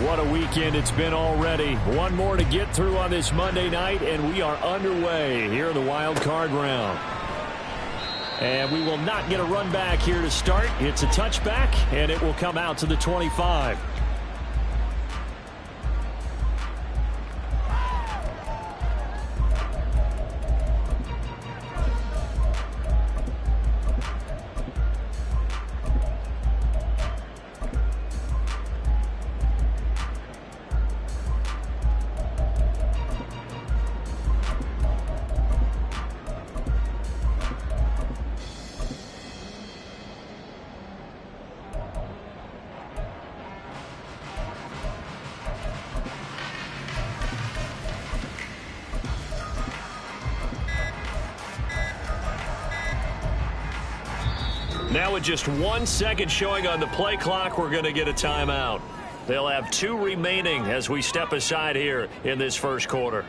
What a weekend it's been already. One more to get through on this Monday night, and we are underway here in the wild card round. And we will not get a run back here to start. It's a touchback, and it will come out to the 25. Now with just 1 second showing on the play clock, we're going to get a timeout. They'll have 2 remaining as we step aside here in this first quarter.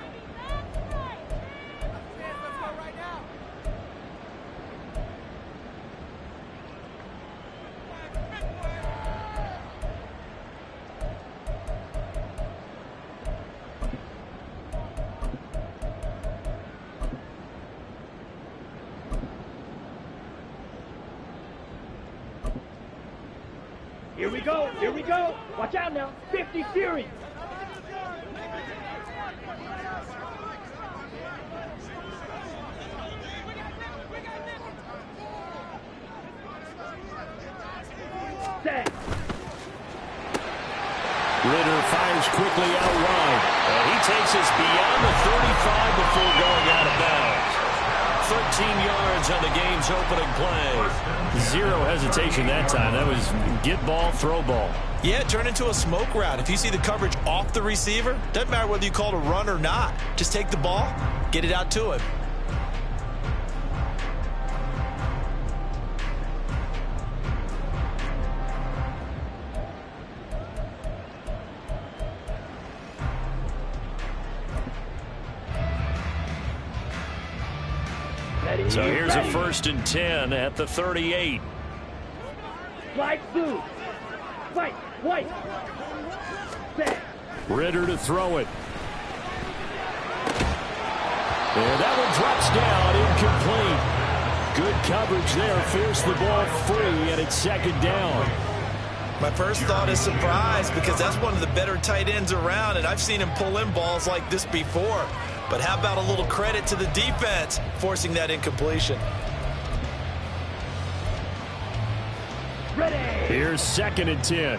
Here we go, here we go. Watch out now, 50 series. Set. Ritter fires quickly out wide. And he takes us beyond the 35 before going out of bounds. 13 yards on the game's opening play. Zero hesitation that time. That was get ball, throw ball. Yeah, it turned into a smoke route. If you see the coverage off the receiver, doesn't matter whether you call it a run or not. Just take the ball, get it out to him. So here's a 1st and 10 at the 38. Slide through. Fight. White. Set. Ritter to throw it. And that one drops down, incomplete. Good coverage there. Forced the ball free, and it's 2nd down. My first thought is surprise, because that's one of the better tight ends around, and I've seen him pull in balls like this before. But how about a little credit to the defense forcing that incompletion? Ready. Here's 2nd and 10.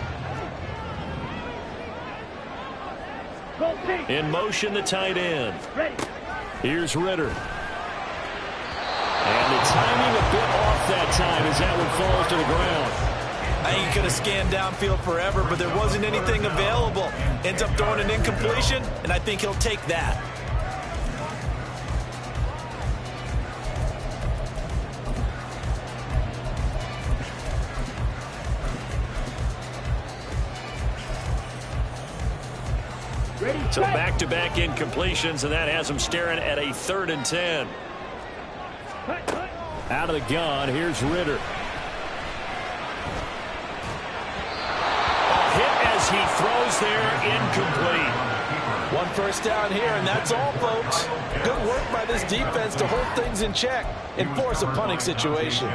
In motion, the tight end. Ready. Here's Ritter. And the timing a bit off that time as that one falls to the ground. I think he could have scanned downfield forever, but there wasn't anything available. Ends up throwing an incompletion, and I think he'll take that. So back-to-back incompletions, and that has him staring at a 3rd and 10. Out of the gun, here's Ritter. A hit as he throws there, incomplete. 1 first down here, and that's all, folks. Good work by this defense to hold things in check and force a punting situation.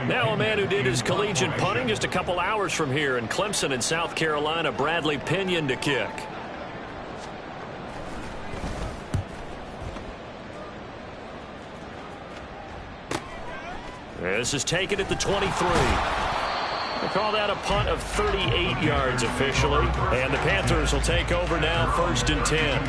Now a man who did his collegiate punting just a couple hours from here in Clemson in South Carolina, Bradley Pinion to kick. This is taken at the 23. They call that a punt of 38 yards officially. And the Panthers will take over now, 1st and 10.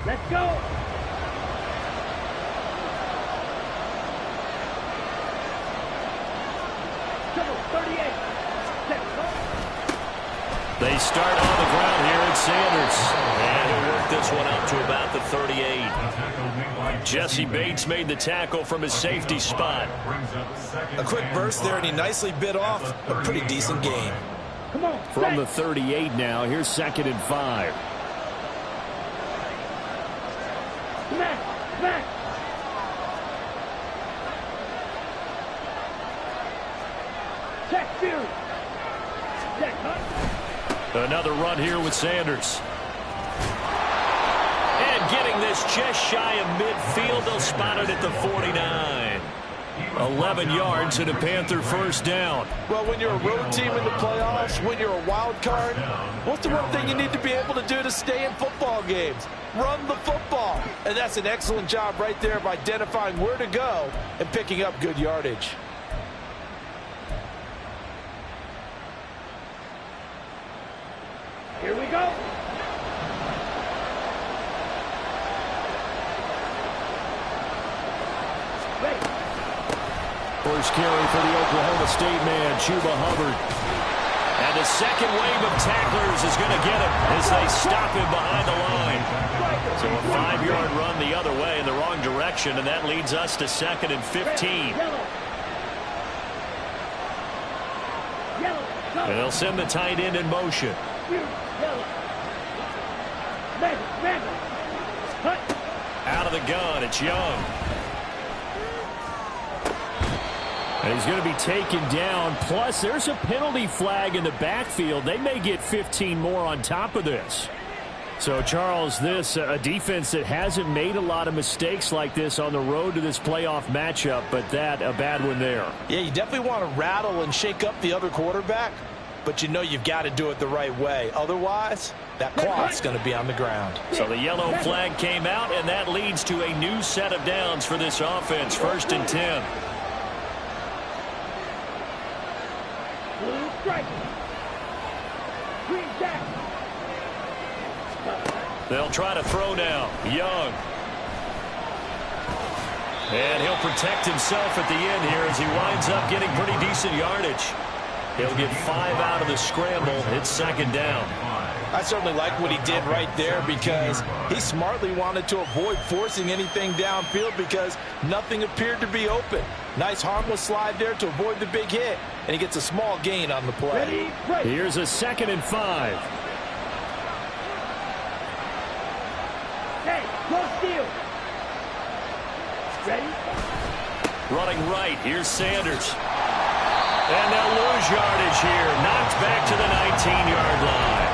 Let's go. They start on the ground here at Sanders. And he'll work this one out to about the 38. Jesse Bates made the tackle from his safety spot. A quick burst there, and he nicely bit off a pretty decent gain. Come on. From the 38 now, here's 2nd and 5. Smack. Check Fury. Check Hunt. Another run here with Sanders. And getting this just shy of midfield. They'll spot it at the 49. 11 yards and a Panther first down. Well, when you're a road team in the playoffs, when you're a wild card, what's the one thing you need to be able to do to stay in football games? Run the football. And that's an excellent job right there of identifying where to go and picking up good yardage. Here we go. Ready. First carry for the Oklahoma State man, Chuba Hubbard. And the second wave of tacklers is going to get him as they stop him behind the line. So a 5-yard run the other way in the wrong direction, and that leads us to 2nd and 15. And they'll send the tight end in motion. Out of the gun, it's Young. And he's going to be taken down. Plus, there's a penalty flag in the backfield. They may get 15 more on top of this. So, Charles, this a defense that hasn't made a lot of mistakes like this on the road to this playoff matchup, but that a bad one there. Yeah, you definitely want to rattle and shake up the other quarterback, but you know you've got to do it the right way. Otherwise, that clock's going to be on the ground. So the yellow flag came out, and that leads to a new set of downs for this offense. 1st and 10. Blue strike. Green jack. They'll try to throw now. Young. And he'll protect himself at the end here as he winds up getting pretty decent yardage. He'll get 5 out of the scramble. It's 2nd down. I certainly like what he did right there because he smartly wanted to avoid forcing anything downfield because nothing appeared to be open. Nice harmless slide there to avoid the big hit, and he gets a small gain on the play. Here's a 2nd and 5. Hey, cross field. Ready? Running right. Here's Sanders. And they'll lose yardage here. Knocked back to the 19-yard line.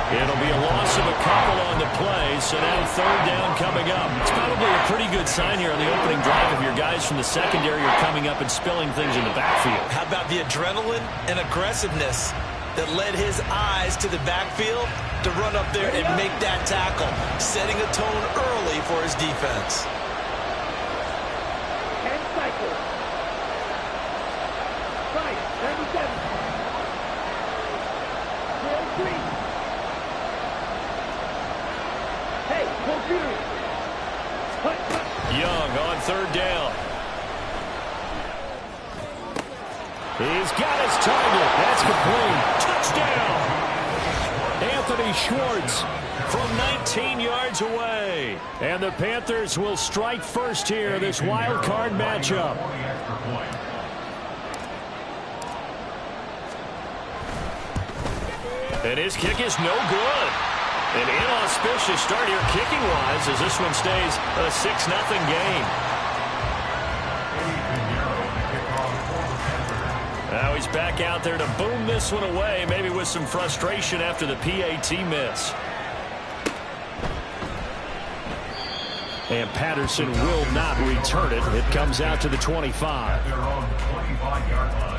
It'll be a loss of a couple on the play, so now 3rd down coming up. It's probably a pretty good sign here on the opening drive if your guys from the secondary are coming up and spilling things in the backfield. How about the adrenaline and aggressiveness that led his eyes to the backfield to run up there and make that tackle, setting a tone early for his defense. And cycle. 97. 3. Hey, computer. Young on 3rd down. He's got his target. That's complete. Touchdown. Anthony Schwartz from 19 yards away. And the Panthers will strike first here, this wild card matchup. And his kick is no good. An inauspicious start here kicking-wise as this one stays a 6-0 game. Now he's back out there to boom this one away, maybe with some frustration after the PAT miss. And Patterson will not return it. It comes out to the 25. They're on the 25-yard line.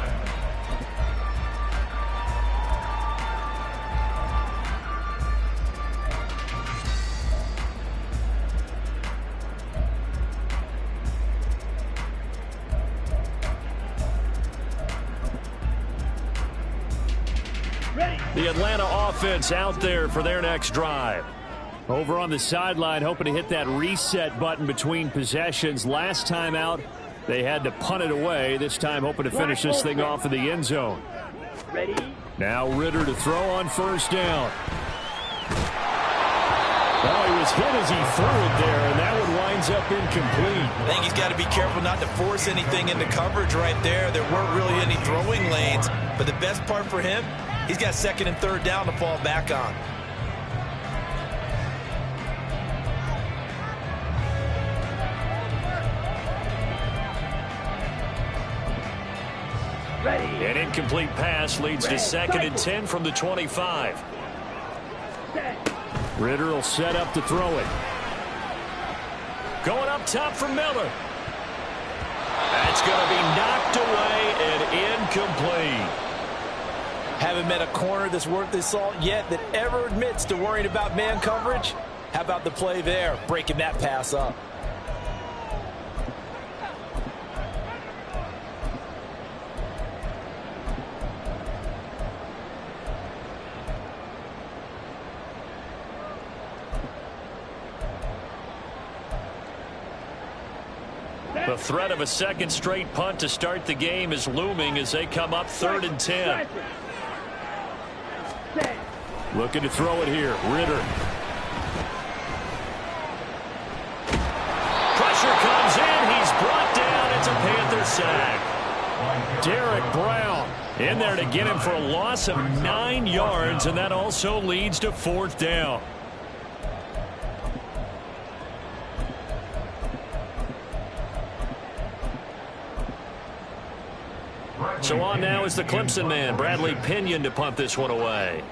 The Atlanta offense out there for their next drive. Over on the sideline, hoping to hit that reset button between possessions. Last time out, They had to punt it away, this time hoping to finish this thing off in the end zone. Ready? Now Ritter to throw on first down. Oh, he was hit as he threw it there, and that one winds up incomplete. I think he's got to be careful not to force anything into coverage right there. There weren't really any throwing lanes, but the best part for him, he's got second and third down to fall back on. Ready? An incomplete pass leads to second and 10 from the 25. Set. Ritter will set up to throw it. Going up top for Miller. That's going to be knocked away and incomplete. Haven't met a corner that's worth his salt yet that ever admits to worrying about man coverage. How about the play there, breaking that pass up? The threat of a second straight punt to start the game is looming as they come up third and 10. Looking to throw it here. Ritter. Pressure comes in. He's brought down. It's a Panther sack. Derek Brown in there to get him for a loss of 9 yards, and that also leads to fourth down. So on now is the Clemson man, Bradley Pinion, to punt this one away.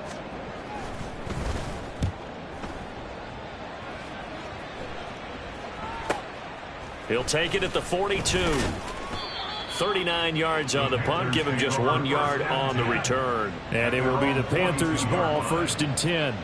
He'll take it at the 42. 39 yards on the punt, give him just 1 yard on the return. And it will be the Panthers' ball, first and 10.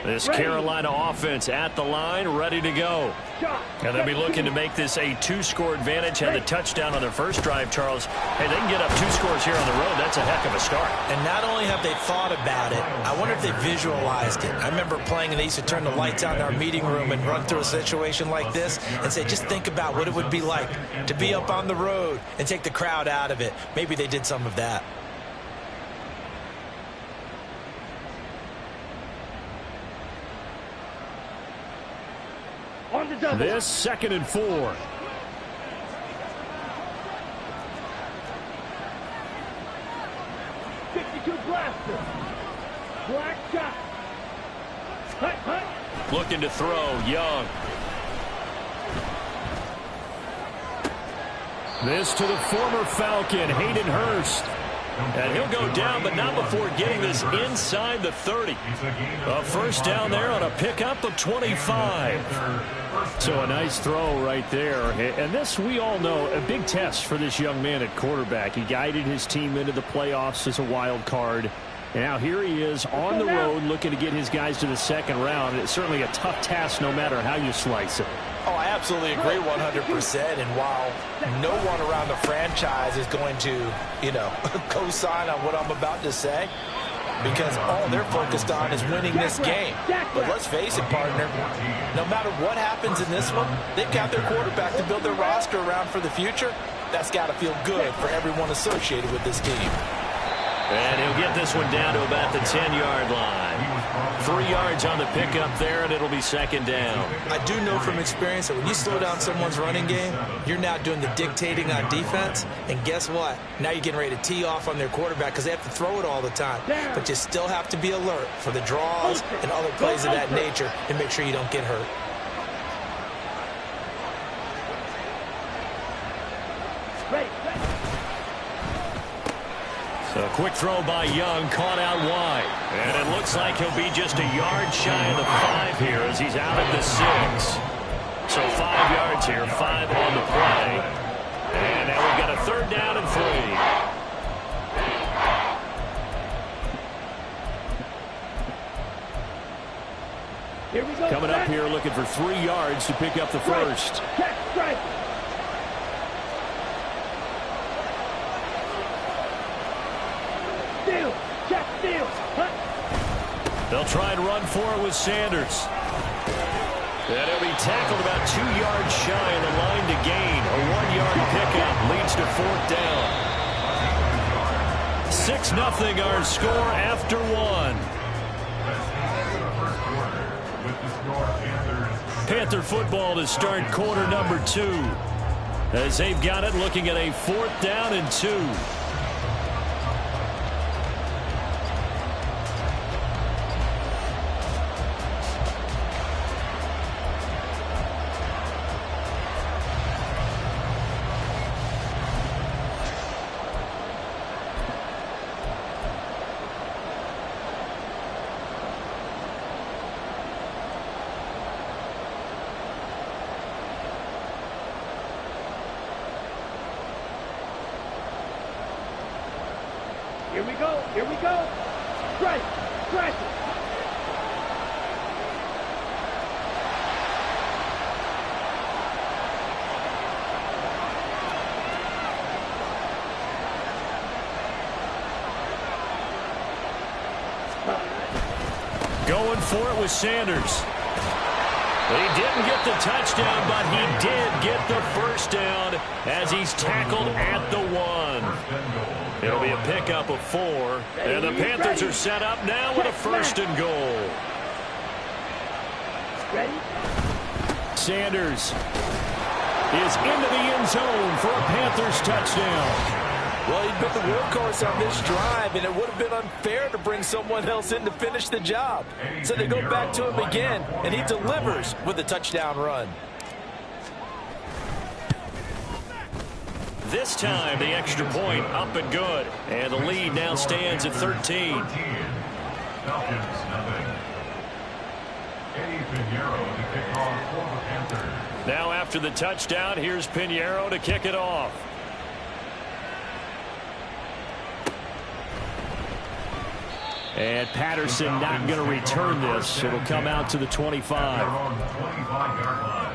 This Carolina offense at the line, ready to go. And they'll be looking to make this a 2-score advantage. Had the touchdown on their first drive, Charles. Hey, they can get up 2 scores here on the road. That's a heck of a start. And not only have they thought about it, I wonder if they visualized it. I remember playing, and they used to turn the lights out in our meeting room and run through a situation like this and say, just think about what it would be like to be up on the road and take the crowd out of it. Maybe they did some of that. This second and 4. Blaster. Black shot. Hut, hut. Looking to throw, Young. This to the former Falcon, Hayden Hurst. And he'll go down, but not before getting this inside the 30. A first down there on a pickup of 25. So a nice throw right there. And this, we all know, a big test for this young man at quarterback. He guided his team into the playoffs as a wild card. And now here he is on the road looking to get his guys to the second round. It's certainly a tough task no matter how you slice it. Oh, I absolutely agree 100%. And while no one around the franchise is going to, co-sign on what I'm about to say, because all they're focused on is winning this game. But let's face it, partner, no matter what happens in this one, they've got their quarterback to build their roster around for the future. That's got to feel good for everyone associated with this team. And he'll get this one down to about the 10-yard line. 3 yards on the pickup there, and it'll be second down. I do know from experience that when you slow down someone's running game, you're now doing the dictating on defense. And guess what? Now you're getting ready to tee off on their quarterback because they have to throw it all the time. But you still have to be alert for the draws and other plays of that nature and make sure you don't get hurt. A quick throw by Young, caught out wide. And it looks like he'll be just a yard shy of the 5 here as he's out at the 6. So 5 yards here, 5 on the play. And now we've got a third down and 3. Coming up here looking for 3 yards to pick up the first. They'll try and run for it with Sanders. And he'll be tackled about 2 yards shy of the line to gain. A 1-yard pickup leads to 4th down. 6-0 our score after 1. Panther football to start quarter number 2. As they've got it, looking at a 4th down and 2. Here we go. Here we go. Strike. Strike it. Going for it with Sanders. He didn't get the touchdown, but he did get the first down as he's tackled at the 1. It'll be a pickup of 4. And the Panthers are set up now with a 1st and goal. Ready? Sanders is into the end zone for a Panthers touchdown. Well, he'd been the workhorse on this drive, and it would have been unfair to bring someone else in to finish the job. So they go back to him again, and he delivers with a touchdown run. This time, the extra point up and good. And the lead now stands at 13. Falcons, nothing. Eddie Pinheiro to kick off for the Panthers. Now after the touchdown, here's Pinheiro to kick it off. And Patterson not going to return this. It'll come out to the 25. They're on the 25-yard line.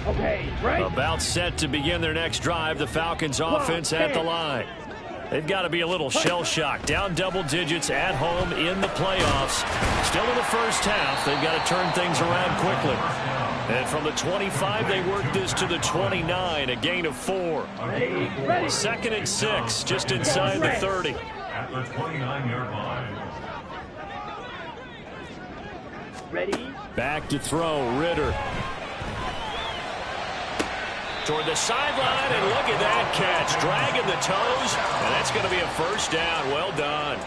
Okay, right. About set to begin their next drive. The Falcons offense at the line. They've got to be a little shell-shocked. Down double digits at home in the playoffs. Still in the first half. They've got to turn things around quickly. And from the 25, they work this to the 29, a gain of 4. Ready. 2nd and 6, just inside the 30. At the 29-yard line. Ready. Back to throw, Ritter. Toward the sideline, and look at that catch. Dragging the toes, and that's going to be a 1st down. Well done.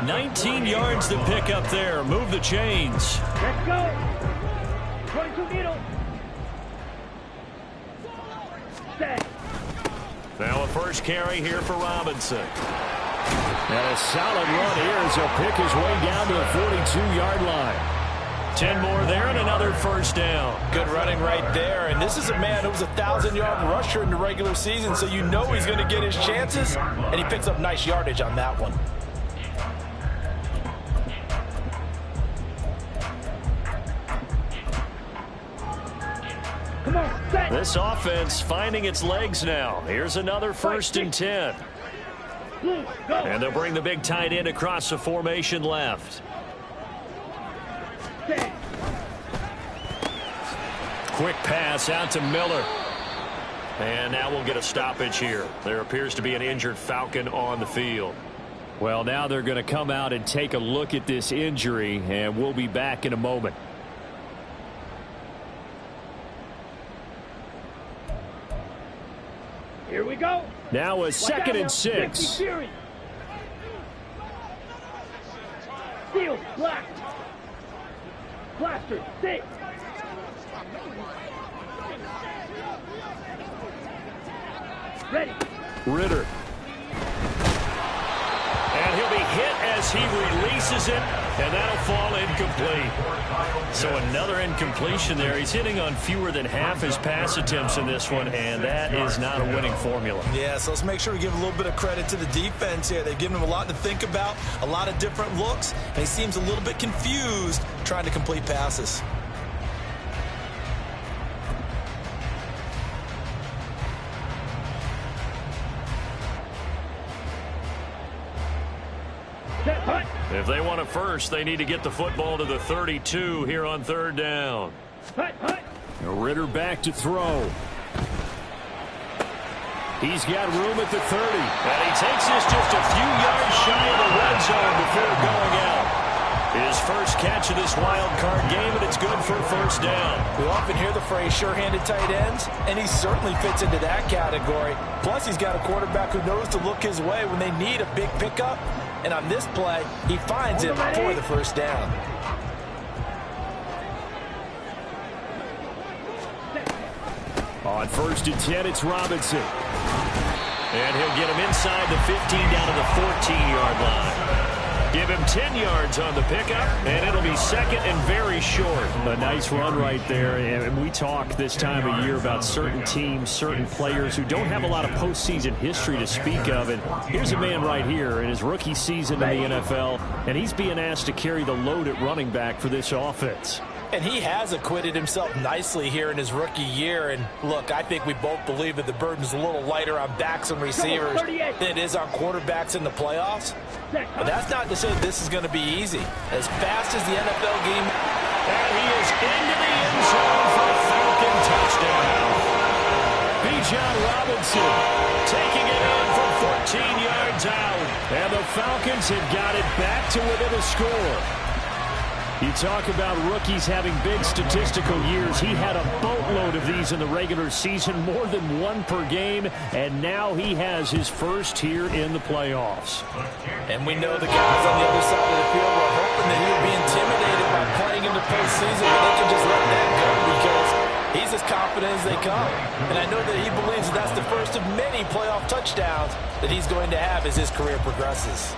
19 yards to pick up there. Move the chains. Let's go. 22 needle. Set. Now a first carry here for Robinson. And a solid run here as he'll pick his way down to the 42-yard line. 10 more there and another 1st down. Good running right there. And this is a man who was a 1,000-yard rusher in the regular season, so you know he's going to get his chances, and he picks up nice yardage on that one. Come on, set. This offense finding its legs now. Here's another 1st and 10. Blue, go. And they'll bring the big tight end across the formation left. Set. Quick pass out to Miller. And now we'll get a stoppage here. There appears to be an injured Falcon on the field. Well, now they're going to come out and take a look at this injury, and we'll be back in a moment. Here we go. Now a 2nd and 6. Steel, black. Blaster, 6. Ready. Ritter. And he'll be hit as he releases it. And that'll fall incomplete. So another incompletion there. He's hitting on fewer than half his pass attempts in this one, and that is not a winning formula. Yeah, so let's make sure we give a little bit of credit to the defense here. They've given him a lot to think about, a lot of different looks, and he seems a little bit confused trying to complete passes. If they want it first, they need to get the football to the 32 here on third down. Ritter back to throw. He's got room at the 30. And he takes this just a few yards shy of the red zone before going out. His first catch of this wild card game, and it's good for a first down. We often hear the phrase sure-handed tight ends, and he certainly fits into that category. Plus, he's got a quarterback who knows to look his way when they need a big pickup. And on this play, he finds it for the first down. On 1st and 10, it's Robinson. And he'll get him inside the 15 down to the 14-yard line. Give him 10 yards on the pickup, and it'll be second and very short. A nice run right there, and we talk this time of year about certain teams, certain players who don't have a lot of postseason history to speak of, and here's a man right here in his rookie season in the NFL, and he's being asked to carry the load at running back for this offense. And he has acquitted himself nicely here in his rookie year. And look, I think we both believe that the burden's a little lighter on backs and receivers than it is on quarterbacks in the playoffs. But that's not to say this is going to be easy. As fast as the NFL game. And he is into the end zone for a Falcon touchdown. Bijan Robinson taking it in from 14 yards out. And the Falcons have got it back to within a score. You talk about rookies having big statistical years. He had a boatload of these in the regular season, more than one per game, and now he has his first here in the playoffs. And we know the guys on the other side of the field were hoping that he would be intimidated by playing in the postseason, but they can just let that go because he's as confident as they come. And I know that he believes that that's the first of many playoff touchdowns that he's going to have as his career progresses.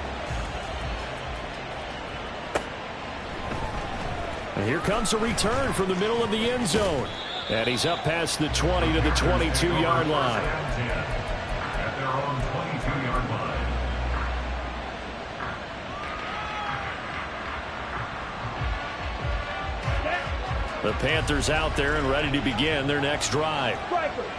And here comes a return from the middle of the end zone. And he's up past the 20 to the 22-yard line. At their own 22-yard line. The Panthers out there and ready to begin their next drive.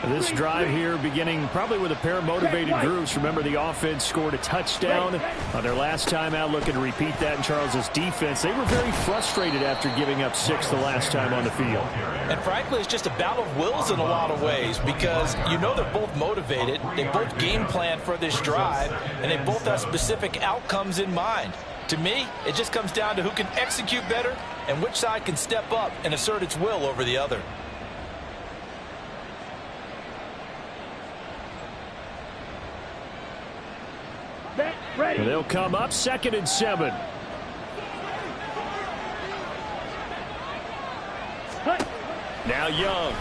This drive here beginning probably with a pair of motivated groups. Remember, the offense scored a touchdown on their last time out, looking to repeat that in Charles's defense. They were very frustrated after giving up 6 the last time on the field. And frankly, it's just a battle of wills in a lot of ways because you know they're both motivated. They both game plan for this drive, and they both have specific outcomes in mind. To me, it just comes down to who can execute better and which side can step up and assert its will over the other. And they'll come up 2nd and 7. Now Young.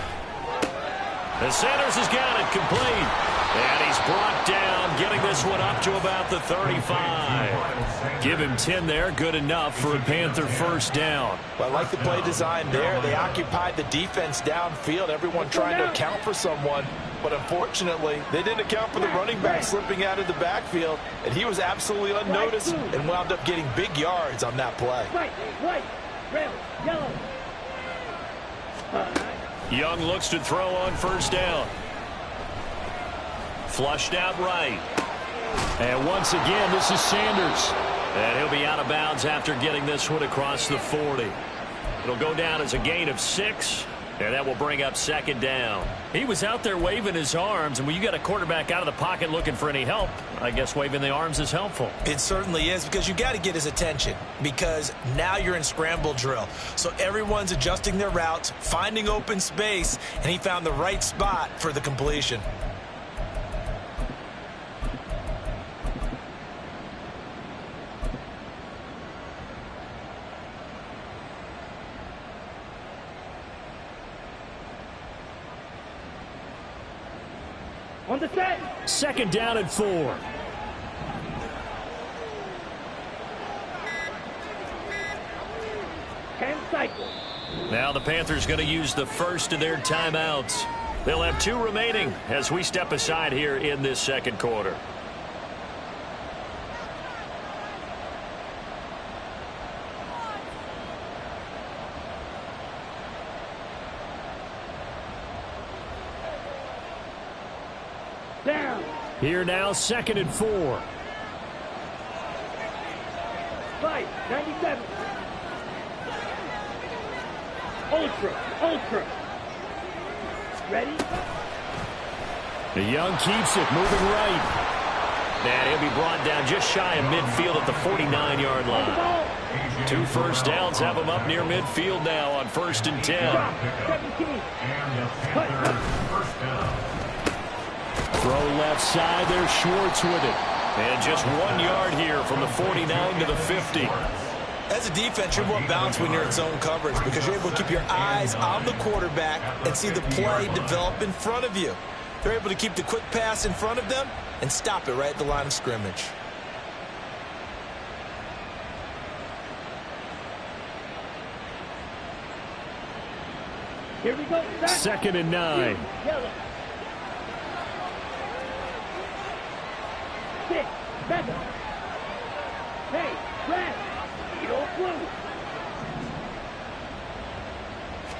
And Sanders has got it complete. And he's brought down, getting this one up to about the 35. Give him 10 there, good enough for a Panther first down. Well, I like the play design there. They occupied the defense downfield, everyone trying to account for someone. But unfortunately, they didn't account for the running back slipping out of the backfield. And he was absolutely unnoticed and wound up getting big yards on that play. White, red, yellow. Young looks to throw on first down. Flushed out right. And once again, this is Sanders. And he'll be out of bounds after getting this one across the 40. It'll go down as a gain of 6. And that will bring up 2nd down. He was out there waving his arms, and when you got a quarterback out of the pocket looking for any help, I guess waving the arms is helpful. It certainly is, because you got to get his attention, because now you're in scramble drill. So everyone's adjusting their routes, finding open space, and he found the right spot for the completion. On the set. 2nd down and 4. 10 cycles. Now the Panthers going to use the first of their timeouts. They'll have 2 remaining as we step aside here in this second quarter. Down. Here now, 2nd and 4. Right, 97. Ultra. Ready? The Young keeps it, moving right. And he'll be brought down just shy of midfield at the 49-yard line. 2 first downs have him up near midfield now on 1st and 10. Drop, 17. And the Panthers first down. Throw left side, there's Schwartz with it. And just 1 yard here from the 49 to the 50. As a defense, you're more balanced when you're in zone coverage because you're able to keep your eyes on the quarterback and see the play develop in front of you. They're able to keep the quick pass in front of them and stop it right at the line of scrimmage. Here we go. 2nd and 9. Yellow. 6. 7. Hey, red. Eagle blue.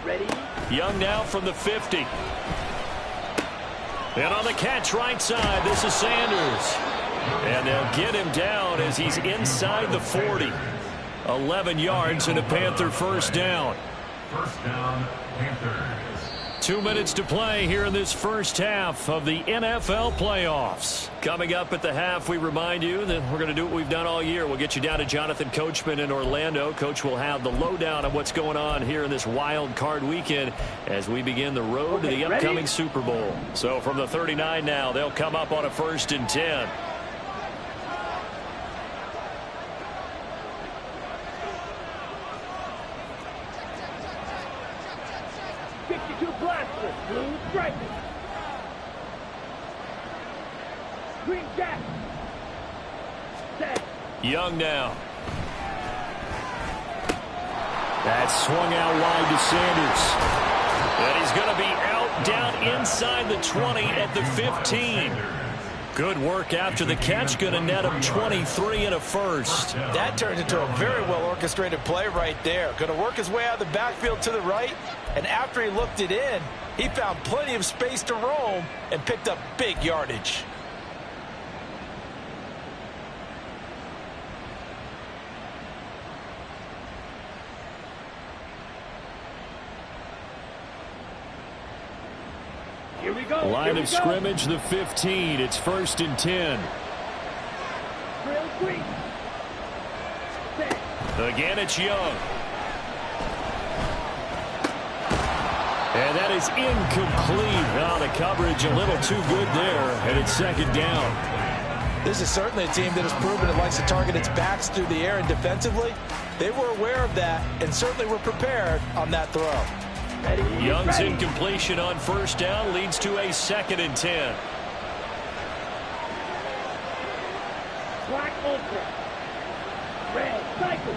Ready? Young now from the 50. And on the catch right side, this is Sanders. And they'll get him down as he's inside the 40. 11 yards and a Panther first down. First down, Panthers. 2 minutes to play here in this first half of the NFL playoffs. Coming up at the half, we remind you that we're going to do what we've done all year. We'll get you down to Jonathan Coachman in Orlando. Coach will have the lowdown of what's going on here in this wild card weekend as we begin the road to the upcoming Super Bowl. So from the 39 now, they'll come up on a 1st and 10. Blue stripe. Green jack. Set. Young now. That's swung out wide to Sanders. And he's going to be out down inside the 20 at the 15. Good work after the catch. Going to net him 23 and a first. That turns into a very well orchestrated play right there. Going to work his way out of the backfield to the right. And after he looked it in, he found plenty of space to roam and picked up big yardage. Here we go. Line of scrimmage, the 15. It's 1st and 10. Drill green. Set. Again, it's Young. And that is incomplete. Oh, the coverage a little too good there, and it's 2nd down. This is certainly a team that has proven it likes to target its backs through the air, and defensively, they were aware of that and certainly were prepared on that throw. Ready, Young's ready. incompletion on 1st down leads to a 2nd and 10. Black ultra. Red cycle.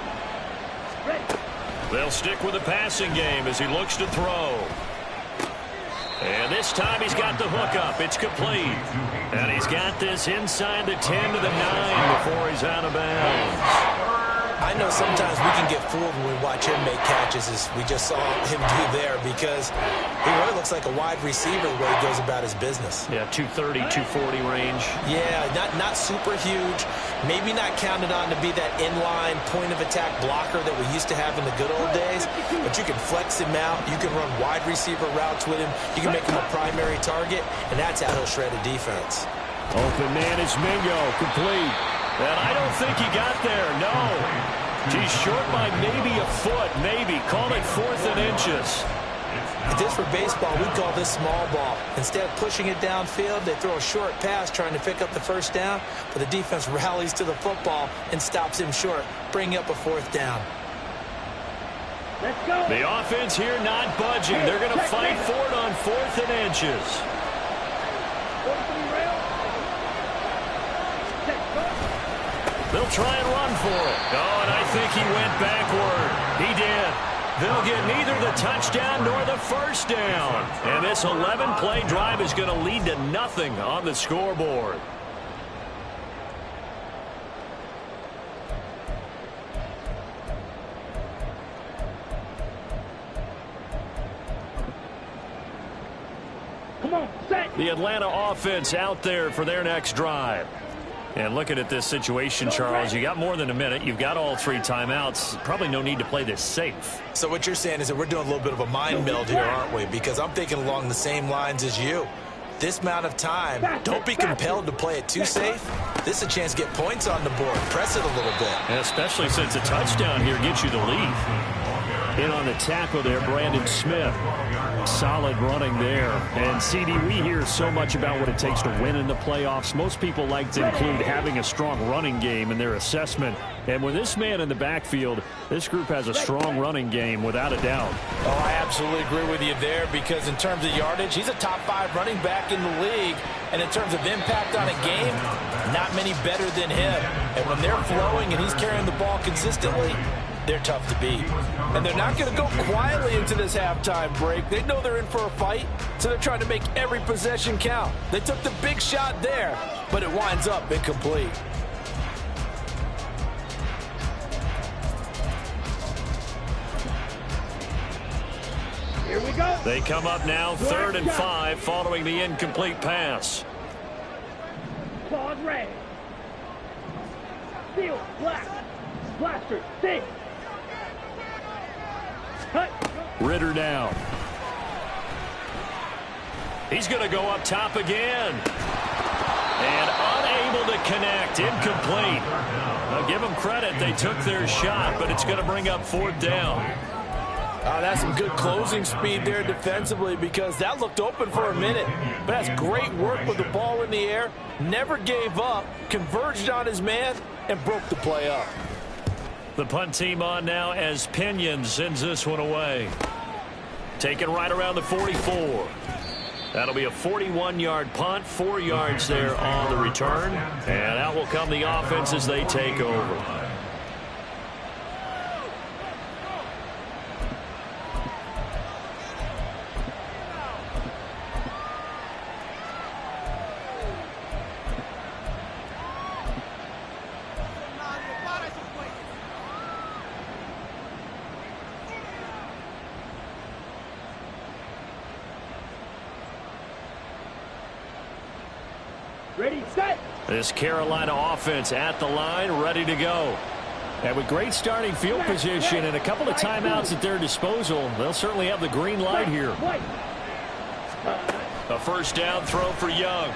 Ready. They'll stick with the passing game as he looks to throw. And this time he's got the hook up. It's complete. And he's got this inside the 10 to the 9 before he's out of bounds. I know sometimes we can get fooled when we watch him make catches, as we just saw him do there, because he really looks like a wide receiver the way he goes about his business. Yeah, 230, 240 range. Yeah, not super huge. Maybe not counted on to be that inline point-of-attack blocker that we used to have in the good old days, but you can flex him out. You can run wide receiver routes with him. You can make him a primary target, and that's how he'll shred a defense. Open man is Mingo, complete. And I don't think he got there, no. He's short by maybe a foot, maybe. Call it 4th and inches. If this were baseball, we'd call this small ball. Instead of pushing it downfield, they throw a short pass trying to pick up the 1st down, but the defense rallies to the football and stops him short, bringing up a 4th down. Let's go. The offense here not budging. They're going to fight for it on 4th and inches. They'll try and run for it. Oh, and I think he went backward. He did. They'll get neither the touchdown nor the first down. And this 11-play drive is going to lead to nothing on the scoreboard. Come on, set. The Atlanta offense out there for their next drive. And looking at this situation, Charles, you got more than a minute. You've got all 3 timeouts. Probably no need to play this safe. So what you're saying is that we're doing a little bit of a mind meld here, aren't we? Because I'm thinking along the same lines as you. This amount of time, don't be compelled to play it too safe. This is a chance to get points on the board. Press it a little bit. And especially since a touchdown here gets you the lead. In on the tackle there, Brandon Smith. Solid running there. And, CD, we hear so much about what it takes to win in the playoffs. Most people like to include having a strong running game in their assessment. And with this man in the backfield, this group has a strong running game without a doubt. Oh, I absolutely agree with you there because in terms of yardage, he's a top 5 running back in the league. And in terms of impact on a game, not many better than him. And when they're flowing and he's carrying the ball consistently, they're tough to beat. And they're not going to go quietly into this halftime break. They know they're in for a fight, so they're trying to make every possession count. They took the big shot there, but it winds up incomplete. Here we go. They come up now 3rd and 5 following the incomplete pass. Claws red. Steel, black. Blaster, six. Cut. Ritter down. He's going to go up top again. And unable to connect. Incomplete. Now give them credit. They took their shot, but it's going to bring up 4th down. That's some good closing speed there defensively because that looked open for a minute. But that's great work with the ball in the air. Never gave up. Converged on his man and broke the play up. The punt team on now as Pinion sends this one away. Taken right around the 44. That'll be a 41-yard punt, 4 yards there on the return. And out will come the offense as they take over. Ready, set. This Carolina offense at the line, ready to go. And with great starting field position and a couple of timeouts at their disposal, they'll certainly have the green light here. A first down throw for Young.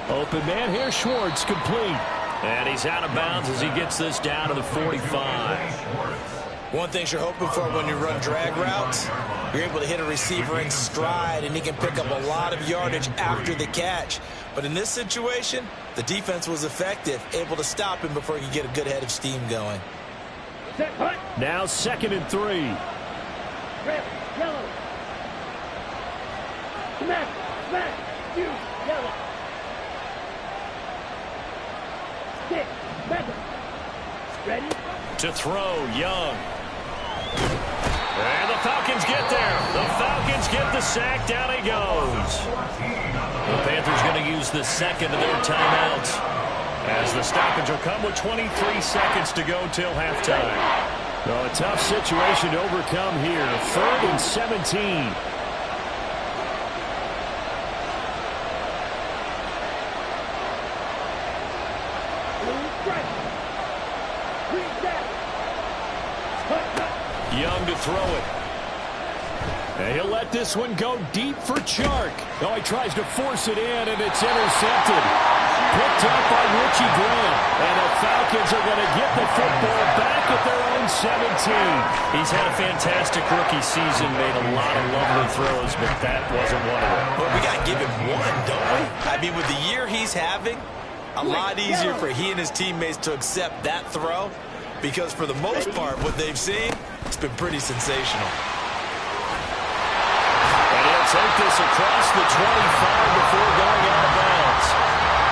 Open man here, Schwartz, complete. And he's out of bounds as he gets this down to the 45. One thing you're hoping for when you run drag routes, you're able to hit a receiver in stride, and he can pick up a lot of yardage after the catch. But in this situation, the defense was effective, able to stop him before he could get a good head of steam going. Now 2nd and 3. Red, yellow. Smash, smash, use, yellow. Six, seven. Ready? To throw, Young. And the Falcons get there. The Falcons get the sack. Down he goes. The Panthers going to use the second of their timeouts as the stoppage will come with 23 seconds to go till halftime. Well, a tough situation to overcome here. 3rd and 17. Young to throw it. And he'll let this one go deep for Chark. Oh, he tries to force it in, and it's intercepted. Picked up by Richie Graham. And the Falcons are going to get the football back at their own 17. He's had a fantastic rookie season, made a lot of lovely throws, but that wasn't one of them. But we got to give him one, don't we? I mean, with the year he's having, a lot easier for he and his teammates to accept that throw because for the most part, what they've seen, it's been pretty sensational. And he'll take this across the 25 before going out of bounds.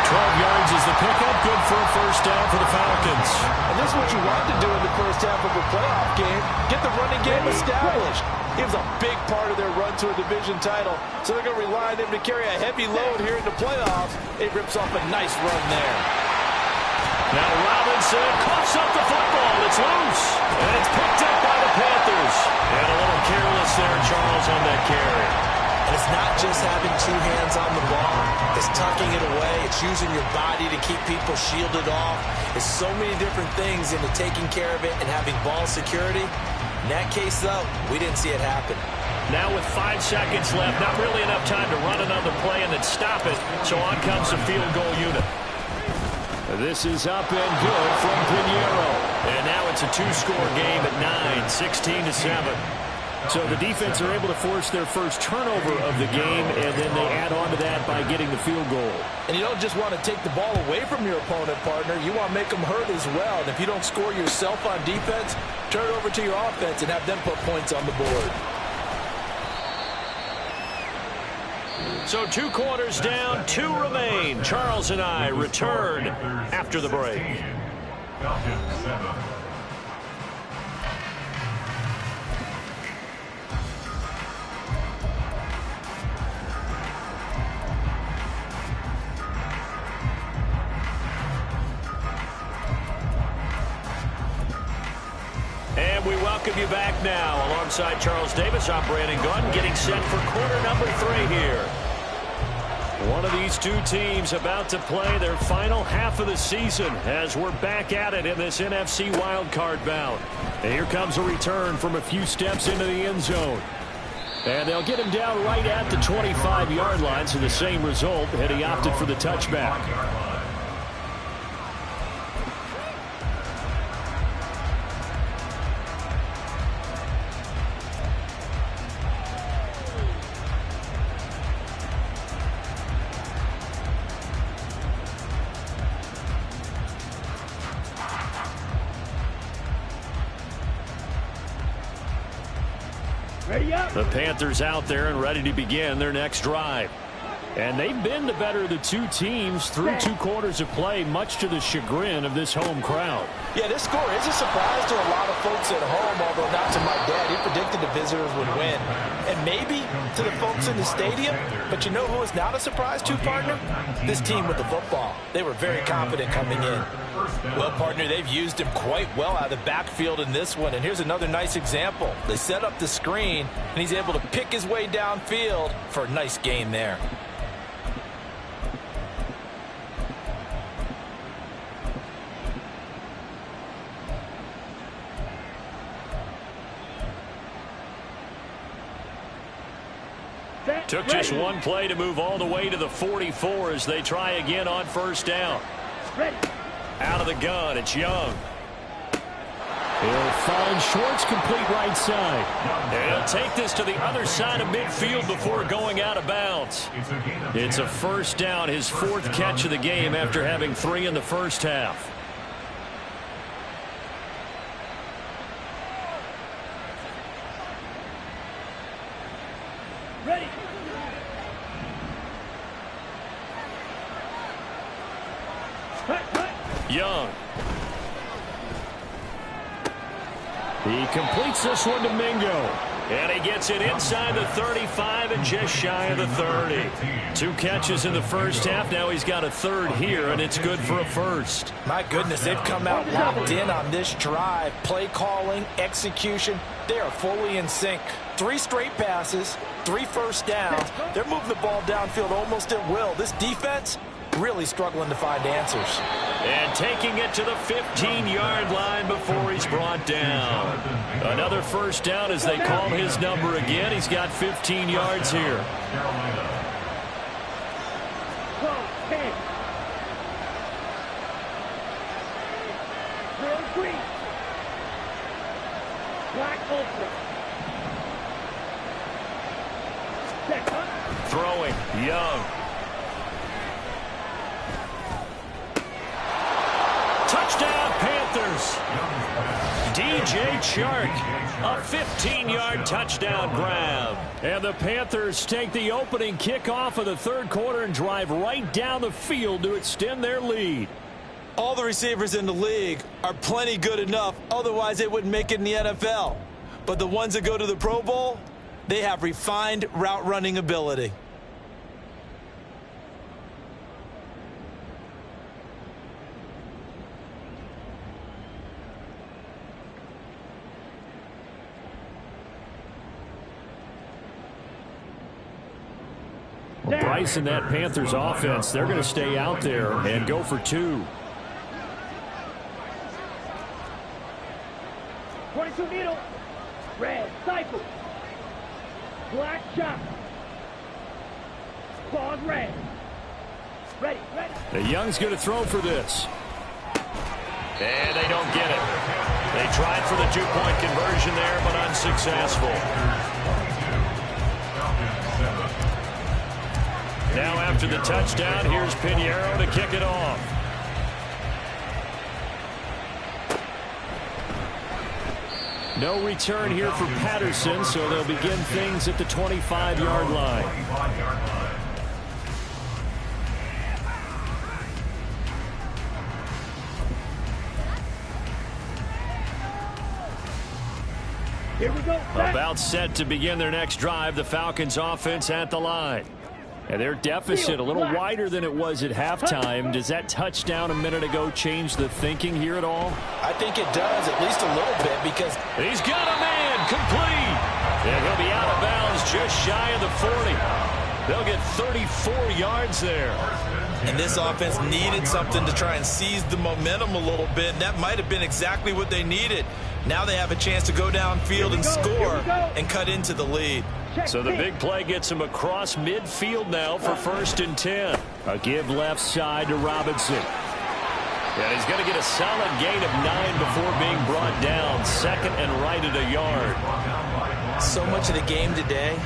12 yards is the pickup. Good for a first down for the Falcons. And this is what you want to do in the first first half of a playoff game, get the running game established. He was a big part of their run to a division title, so they're going to rely on him to carry a heavy load here in the playoffs. It rips off a nice run there. Now Robinson coughs up the football. It's loose, and it's picked up by the Panthers. And a little careless there, Charles, on that carry. And it's not just having two hands on the ball. It's tucking it away. It's using your body to keep people shielded off. It's so many different things into taking care of it and having ball security. In that case, though, we didn't see it happen. Now with 5 seconds left, not really enough time to run another play and then stop it. So on comes the field goal unit. This is up and good from Pinheiro. And now it's a 2-score game at 9, 16-7. So the defense are able to force their first turnover of the game, and then they add on to that by getting the field goal. And you don't just want to take the ball away from your opponent, partner. You want to make them hurt as well. And if you don't score yourself on defense, turn it over to your offense and have them put points on the board. So 2 quarters down, 2 remain. Charles and I return after the break. Falcons 7. And we welcome you back now. Alongside Charles Davis, I'm Brandon Gunn, getting set for quarter number 3 here. One of these 2 teams about to play their final half of the season as we're back at it in this NFC wildcard bout. And here comes a return from a few steps into the end zone. And they'll get him down right at the 25-yard line, so the same result had he opted for the touchback. The Panthers out there and ready to begin their next drive. And they've been the better of the 2 teams through 2 quarters of play, much to the chagrin of this home crowd. Yeah, this score is a surprise to a lot of folks at home, although not to my dad. He predicted the visitors would win. And maybe to the folks in the stadium, but you know who is not a surprise to, partner? This team with the football. They were very confident coming in. Well, partner, they've used him quite well out of the backfield in this one. And here's another nice example. They set up the screen, and he's able to pick his way downfield for a nice gain there. Took just 1 play to move all the way to the 44 as they try again on first down. Out of the gun, it's Young. He'll find Schwartz complete right side. And he'll take this to the other side of midfield before going out of bounds. It's a first down, his 4th catch of the game after having 3 in the first half. Ready. Young. He completes this one to Mingo. And he gets it inside the 35 and just shy of the 30. 2 catches in the first half. Now he's got a 3rd here, and it's good for a 1st. My goodness, they've come out locked in on this drive. Play calling, execution, they are fully in sync. 3 straight passes, 3 first downs. They're moving the ball downfield almost at will. This defense really struggling to find answers. And taking it to the 15-yard line before he's brought down. Another first down as they call his number again. He's got 15 yards here. Throwing, Young. Touchdown, Panthers. DJ Chark, a 15-yard touchdown grab. And the Panthers take the opening kickoff of the 3rd quarter and drive right down the field to extend their lead. All the receivers in the league are plenty good enough, otherwise they wouldn't make it in the NFL. But the ones that go to the Pro Bowl, they have refined route running ability. Well, Bryce and that Panthers offense, they're going to stay out there and go for 2. 22 needle. Red cycle. Black shot. Pause red. Ready. The Young's going to throw for this. And they don't get it. They tried for the 2-point conversion there, but unsuccessful. Now after the touchdown, here's Pinheiro to kick it off. No return here for Patterson, so they'll begin things at the 25-yard line. Here we go. About set to begin their next drive, the Falcons offense at the line. And their deficit a little wider than it was at halftime. Does that touchdown a minute ago change the thinking here at all? I think it does, at least a little bit, because he's got a man complete. And he'll be out of bounds just shy of the 40. They'll get 34 yards there. And this offense needed something to try and seize the momentum a little bit. And that might have been exactly what they needed. Now they have a chance to go downfield and score and cut into the lead. So the big play gets him across midfield now for 1st and 10. A give left side to Robinson. And he's going to get a solid gain of 9 before being brought down. 2nd and right at a yard. So much of the game today,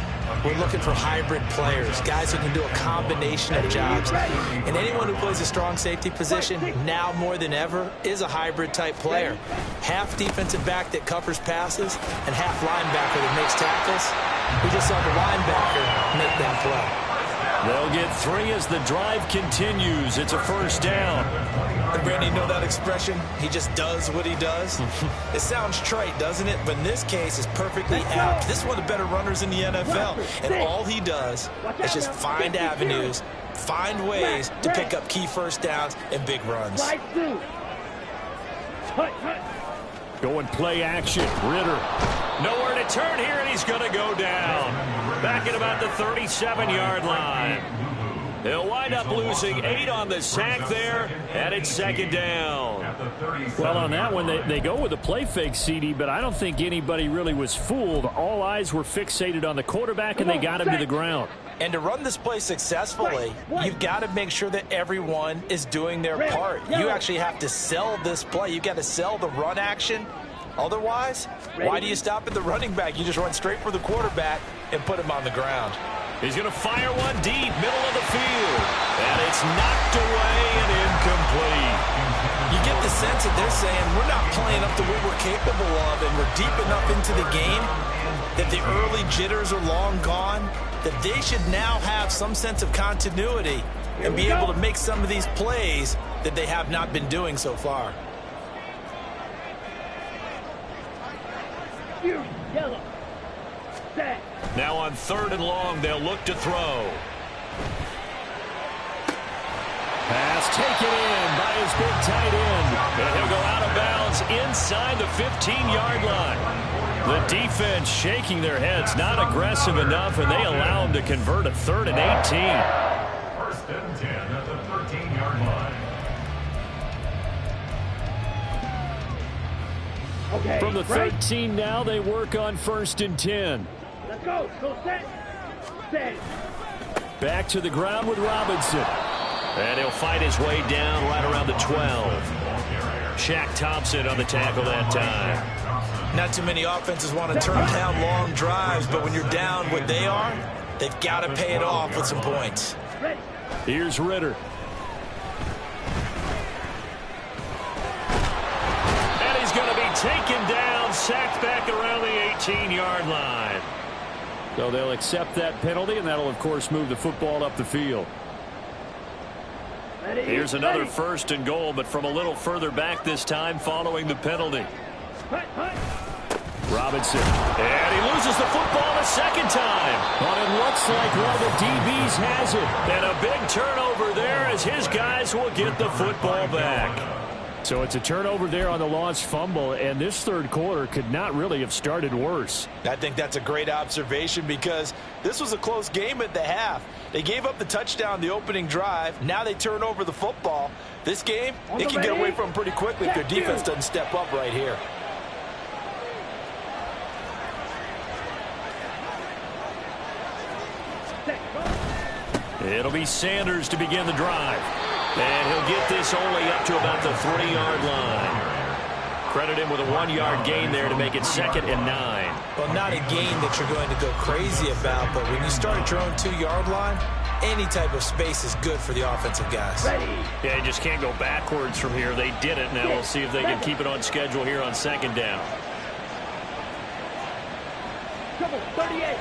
we're looking for hybrid players, guys who can do a combination of jobs. And anyone who plays a strong safety position, now more than ever, is a hybrid type player. Half defensive back that covers passes and half linebacker that makes tackles. We just saw the linebacker make that play. They'll get 3 as the drive continues. It's a 1st down. And Brandy, you know that expression? He just does what he does. It sounds trite, doesn't it? But in this case, it's perfectly apt. This is one of the better runners in the NFL. And all he does is just find avenues, find ways to pick up key 1st downs and big runs. Going play action. Ritter. Nowhere to turn here, and he's going to go down. Back at about the 37-yard line. They'll wind up losing 8 on the sack there, and it's 2nd down. Well, on that one, they go with a play fake, CD, but I don't think anybody really was fooled. All eyes were fixated on the quarterback, and they got him to the ground. And to run this play successfully, you've got to make sure that everyone is doing their part. You actually have to sell this play. You've got to sell the run action. Otherwise, why do you stop at the running back? You just run straight for the quarterback and put him on the ground. He's going to fire one deep, middle of the field. And it's knocked away and incomplete. You get the sense that they're saying we're not playing up to what we're capable of, and we're deep enough into the game that the early jitters are long gone, that they should now have some sense of continuity and be able to make some of these plays that they have not been doing so far. Yellow. Set. Now on 3rd and long, they'll look to throw. Pass taken in by his big tight end. And he'll go out of bounds inside the 15-yard line. The defense shaking their heads, not aggressive enough, and they allow him to convert a 3rd and 18. 1st and 10 at the 13-yard line. Okay, From the 13 now, they work on 1st and 10. Let's go. Go set. Set. Back to the ground with Robinson. And he'll fight his way down right around the 12. Shaq Thompson on the tackle that time. Not too many offenses want to turn down long drives, but when you're down what they are, they've got to pay it off with some points. Here's Ritter. And he's going to be taken down, sacked back around the 18-yard line. So they'll accept that penalty, and that'll, of course, move the football up the field. Here's another first and goal, but from a little further back this time following the penalty. Robinson. And he loses the football a second time. But it looks like one of the DBs has it. And a big turnover there as his guys will get the football back. So it's a turnover there on the lost fumble, and this third quarter could not really have started worse. I think that's a great observation because this was a close game at the half. They gave up the touchdown the opening drive. Now they turn over the football. This game, they can get away from them pretty quickly if their defense doesn't step up right here. It'll be Sanders to begin the drive. And he'll get this only up to about the 3-yard line. Credit him with a 1-yard gain there to make it 2nd and 9. Well, not a gain that you're going to go crazy about, but when you start at your own 2-yard line, any type of space is good for the offensive guys. Yeah, you just can't go backwards from here. They did it. Now we'll see if they can keep it on schedule here on 2nd down. Come on, 38.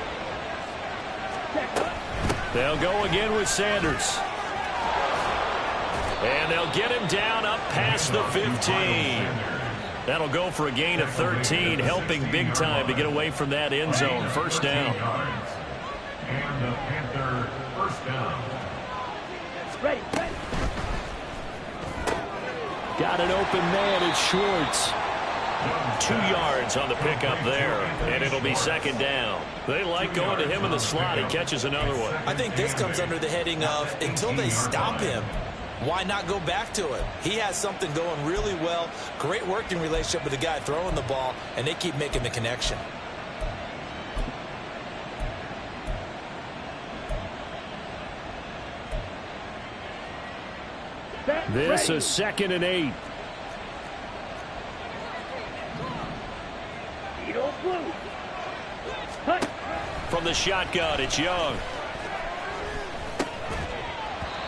They'll go again with Sanders. And they'll get him down up past the 15. That'll go for a gain of 13, helping big time to get away from that end zone. First down. And the Panther first down. Ready. Got an open man. It's Schwartz. 2 yards on the pickup there, and it'll be 2nd down. They like going to him in the slot. He catches another one. I think this comes under the heading of until they stop him, why not go back to it? He has something going really well. Great working relationship with the guy throwing the ball, and they keep making the connection. This is 2nd and 8. From the shotgun, it's Young.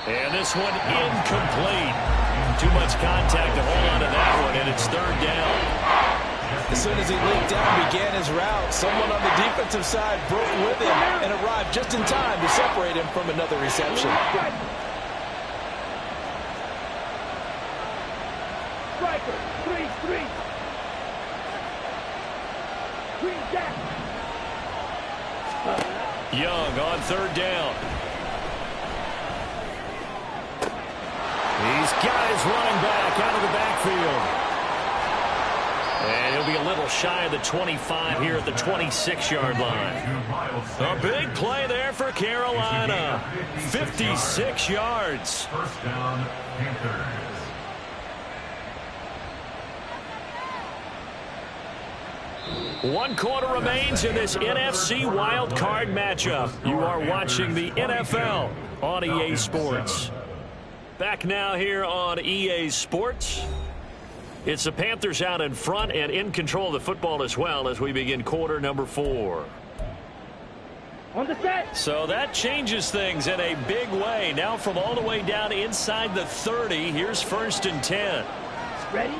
And this one incomplete. Too much contact to hold on to that one, and it's 3rd down. As soon as he leaped down, began his route, someone on the defensive side broke with him and arrived just in time to separate him from another reception. Striker, 3-3. Green Jack. Young on 3rd down. He's got his running back out of the backfield. And he'll be a little shy of the 25 here at the 26-yard line. A big play there for Carolina. 56 yards. First down, Panthers. One quarter remains in this NFC wild card matchup. You are watching the NFL on EA Sports. Back now here on EA Sports. It's the Panthers out in front and in control of the football as well as we begin quarter number 4. On the set. So that changes things in a big way. Now from all the way down inside the 30, here's 1st and 10. Ready.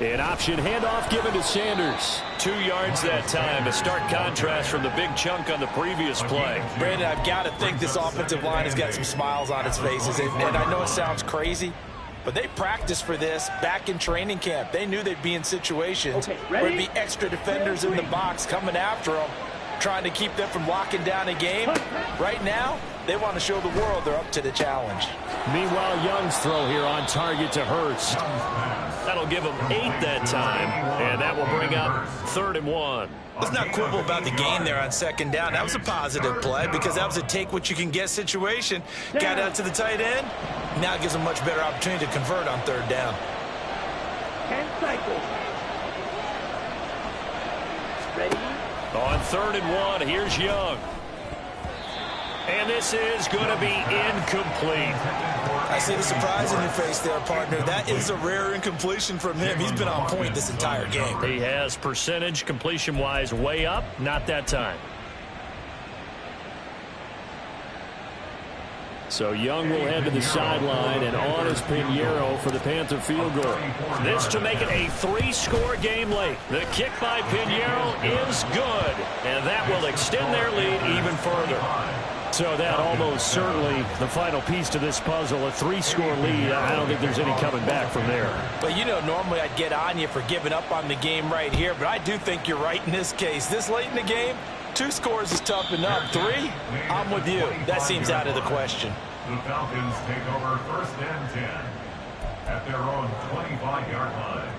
An option handoff given to Sanders. 2 yards that time. A stark contrast from the big chunk on the previous play. Brandon, I've got to think this offensive line has got some smiles on its faces. And I know it sounds crazy, but they practiced for this back in training camp. They knew they'd be in situations where there'd be extra defenders in the box coming after them, trying to keep them from locking down a game. Right now, they want to show the world they're up to the challenge. Meanwhile, Young's throw here on target to Hurst. That'll give him 8 that time, and that will bring up 3rd and 1. Let's not quibble about the gain there on 2nd down. That was a positive play because that was a take-what-you-can-get situation. Got out to the tight end. Now it gives them a much better opportunity to convert on 3rd down. 10 cycles. Ready. On 3rd and 1, here's Young. And this is going to be incomplete. I see the surprise in your face there, partner. That is a rare incompletion from him. He's been on point this entire game. He has percentage completion-wise way up. Not that time. So Young will head to the sideline, and on is Pinheiro for the Panther field goal. This to make it a 3-score game late. The kick by Pinheiro is good, and that will extend their lead even further. So that almost certainly the final piece to this puzzle, a 3-score lead. I don't think there's any coming back from there. But, you know, normally I'd get on you for giving up on the game right here, but I do think you're right in this case. This late in the game, 2 scores is tough enough. 3, I'm with you. That seems out of the question. The Falcons take over 1st and 10 at their own 25-yard line.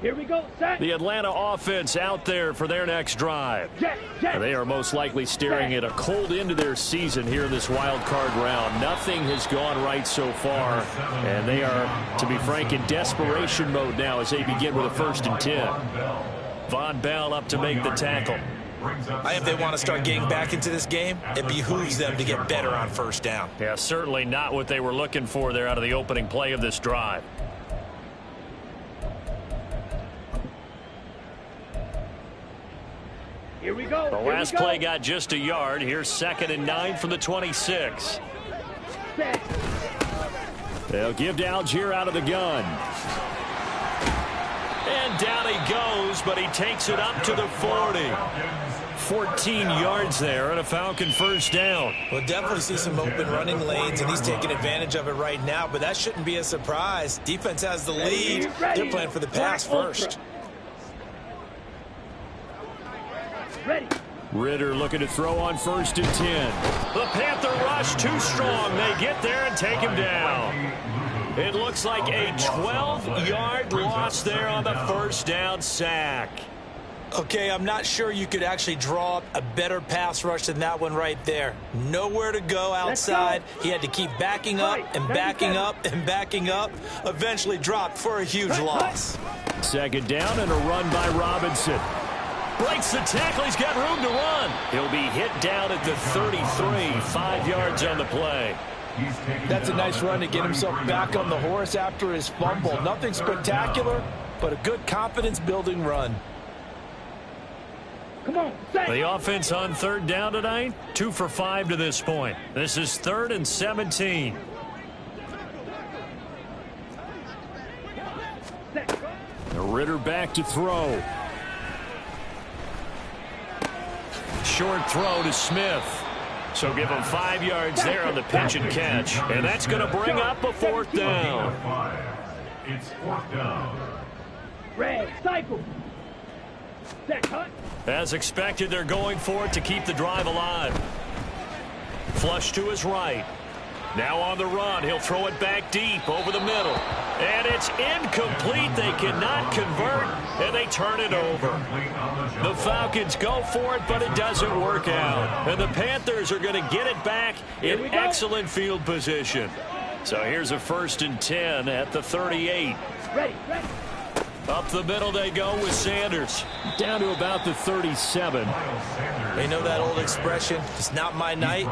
Here we go, set. The Atlanta offense out there for their next drive. They are most likely staring at a cold end of their season here in this wild card round. Nothing has gone right so far, and they are, to be frank, in desperation mode now as they begin with a 1st and 10. Von Bell up to make the tackle. I think if they want to start getting back into this game, it behooves them to get better on 1st down. Yeah, certainly not what they were looking for there out of the opening play of this drive. Here we go. The last play got just a yard. Here's 2nd and 9 from the 26. Set. They'll give to Algier out of the gun. And down he goes, but he takes it up to the 40. 14 yards there and a Falcon 1st down. We'll definitely see some open running lanes, and he's taking advantage of it right now, but that shouldn't be a surprise. Defense has the lead. They're playing for the pass first. Ready. Ritter looking to throw on 1st and 10. The Panther rush too strong. They get there and take him down. It looks like a 12-yard loss there on the 1st down sack. Okay, I'm not sure you could actually draw up a better pass rush than that one right there. Nowhere to go outside. He had to keep backing up and backing up and backing up. Eventually dropped for a huge loss. 2nd down and a run by Robinson. Breaks the tackle. He's got room to run. He'll be hit down at the 33. 5 yards on the play. That's a nice run to get himself back on the horse after his fumble. Nothing spectacular, but a good confidence-building run. Come on, set. The offense on 3rd down tonight, 2 for 5 to this point. This is 3rd and 17. Set. The Ritter back to throw. Short throw to Smith. So give him 5 yards there on the pitch and catch. And that's going to bring up a 4th down. It's 4th down. Red, cycle. Set, cut. As expected, they're going for it to keep the drive alive. Flush to his right. Now on the run, he'll throw it back deep over the middle. And it's incomplete. They cannot convert, and they turn it over. The Falcons go for it, but it doesn't work out. And the Panthers are going to get it back in excellent field position. So here's a 1st and 10 at the 38. Ready. Up the middle they go with Sanders. Down to about the 37. They know that old expression, it's not my night.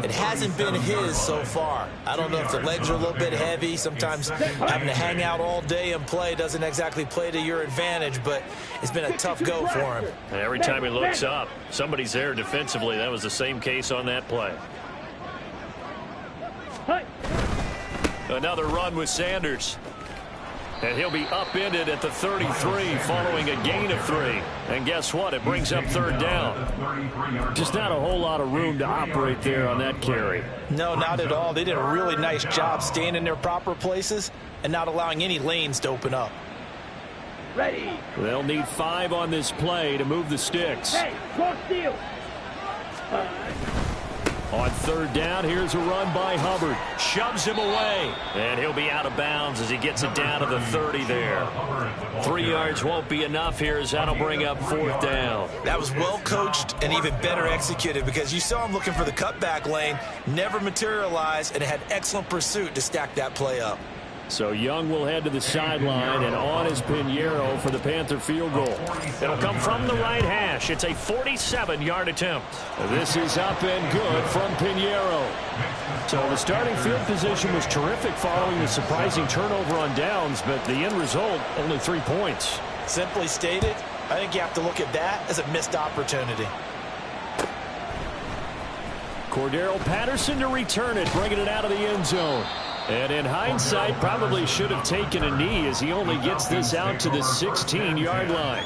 It hasn't been his so far. I don't know if the legs are a little bit heavy. Sometimes having to hang out all day and play doesn't exactly play to your advantage, but it's been a tough go for him. And every time he looks up, somebody's there defensively. That was the same case on that play. Another run with Sanders. And he'll be upended at the 33 following a gain of 3. And guess what? It brings up 3rd down. Just not a whole lot of room to operate there on that carry. No, not at all. They did a really nice job staying in their proper places and not allowing any lanes to open up. Ready. They'll need 5 on this play to move the sticks. Hey, cross steal. On 3rd down, here's a run by Hubbard. Shoves him away. And he'll be out of bounds as he gets it down to the 30 there. 3 yards won't be enough here as that'll bring up 4th down. That was well coached and even better executed because you saw him looking for the cutback lane, never materialized, and had excellent pursuit to stack that play up. So Young will head to the sideline, and on is Pinheiro for the Panther field goal. It'll come from the right hash. It's a 47-yard attempt. This is up and good from Pinheiro. So the starting field position was terrific following the surprising turnover on downs, but the end result, only 3 points. Simply stated, I think you have to look at that as a missed opportunity. Cordero Patterson to return it, bringing it out of the end zone. And in hindsight, probably should have taken a knee as he only gets this out to the 16-yard line.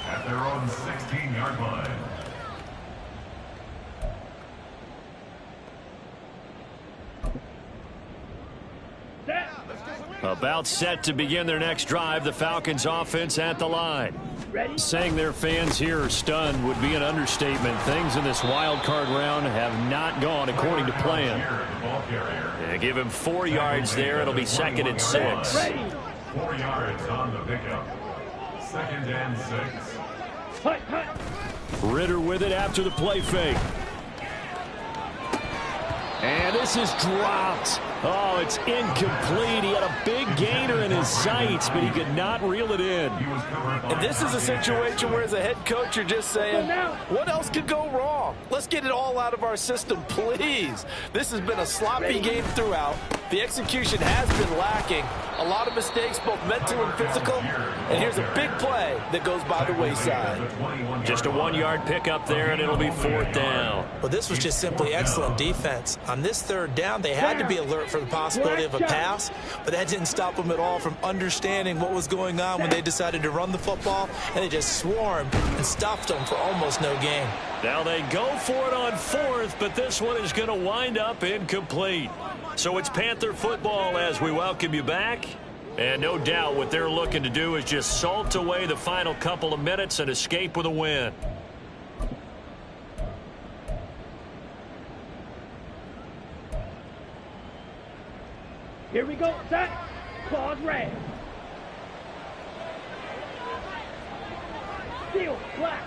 At their own 16-yard line. About set to begin their next drive, the Falcons offense at the line. Ready? Saying their fans here are stunned would be an understatement. Things in this wild card round have not gone according to plan. They give him 4 yards there. It'll be 2nd and 6. Ready? 4 yards on the pickup. 2nd and 6. Hut, hut. Ritter with it after the play fake. And this is dropped. Oh, it's incomplete. He had a big gainer in his sights, but he could not reel it in. And this is a situation where, as a head coach, you're just saying, what else could go wrong? Let's get it all out of our system, please. This has been a sloppy game throughout. The execution has been lacking. A lot of mistakes, both mental and physical. And here's a big play that goes by the wayside. Just a 1-yard pickup there, and it'll be 4th down. Well, this was just simply excellent defense. On this 3rd down, they had to be alert for the possibility of a pass, but that didn't stop them at all from understanding what was going on when they decided to run the football, and they just swarmed and stuffed them for almost no gain. Now they go for it on 4th, but this one is going to wind up incomplete. So it's Panther football as we welcome you back. And no doubt what they're looking to do is just salt away the final couple of minutes and escape with a win. Here we go. Set. Claws red. Steel black.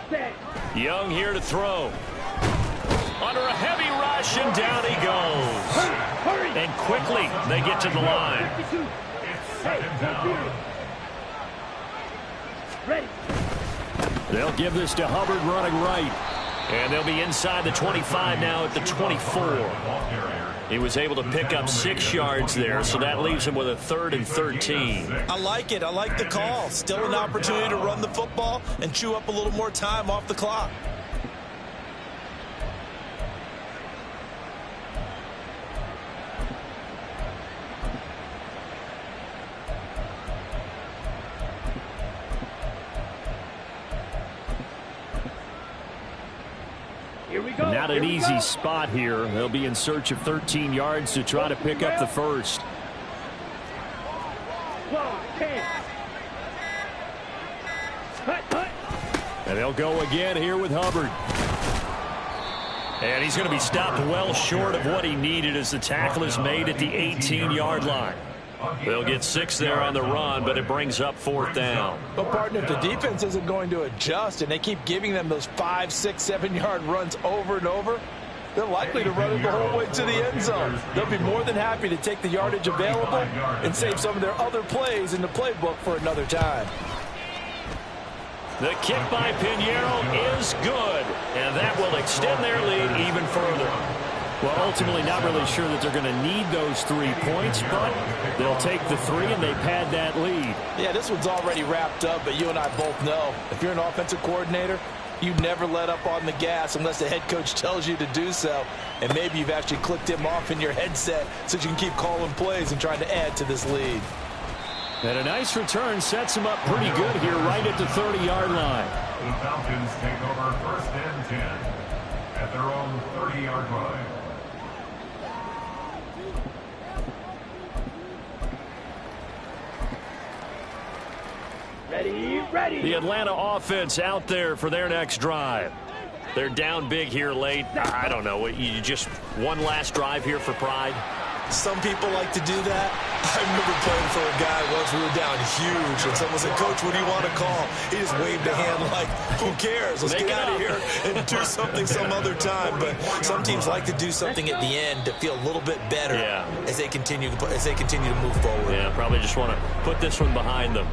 Set. Young here to throw. Under a heavy rush, and down he goes. Hurry, hurry. And quickly, they get to the line. 52. Hey, no fear. Ready. They'll give this to Hubbard running right. And they'll be inside the 25 now at the 24. He was able to pick up 6 yards there, so that leaves him with a 3rd and 13. I like it. I like the call. Still an opportunity to run the football and chew up a little more time off the clock. Here we go. Not an easy spot here. They'll be in search of 13 yards to try to pick up the first. 12, 10. Hut, hut. And they'll go again here with Hubbard. And he's going to be stopped well short of what he needed as the tackle is made at the 18-yard line. They'll get 6 there on the run, but it brings up 4th down. But, partner, if the defense isn't going to adjust and they keep giving them those 5, 6, 7-yard runs over and over, they're likely to run it the whole way to the end zone. They'll be more than happy to take the yardage available and save some of their other plays in the playbook for another time. The kick by Pinheiro is good, and that will extend their lead even further. Well, ultimately not really sure that they're going to need those 3 points, but they'll take the 3 and they pad that lead. Yeah, this one's already wrapped up, but you and I both know if you're an offensive coordinator, you never let up on the gas unless the head coach tells you to do so. And maybe you've actually clicked him off in your headset so you can keep calling plays and trying to add to this lead. And a nice return sets him up pretty good here right at the 30-yard line. The Falcons take over 1st and 10 at their own 30-yard line. Ready, ready. The Atlanta offense out there for their next drive. They're down big here late. I don't know. You just one last drive here for pride? Some people like to do that. I remember playing for a guy once. We were down huge, and someone said, "Coach, what do you want to call?" He just waved a hand like, who cares? Let's get out of here and do something some other time. But some teams like to do something at the end to feel a little bit better as they continue to move forward. Yeah, probably just want to put this one behind them.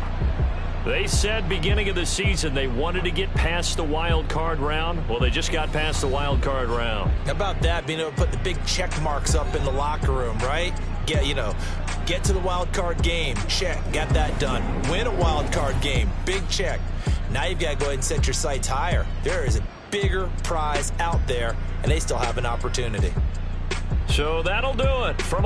They said beginning of the season they wanted to get past the wild card round. Well, they just got past the wild card round. How about that, being able to put the big check marks up in the locker room, right? Get to the wild card game, check, got that done. Win a wild card game, big check. Now you've got to go ahead and set your sights higher. There is a bigger prize out there, and they still have an opportunity. So that'll do it from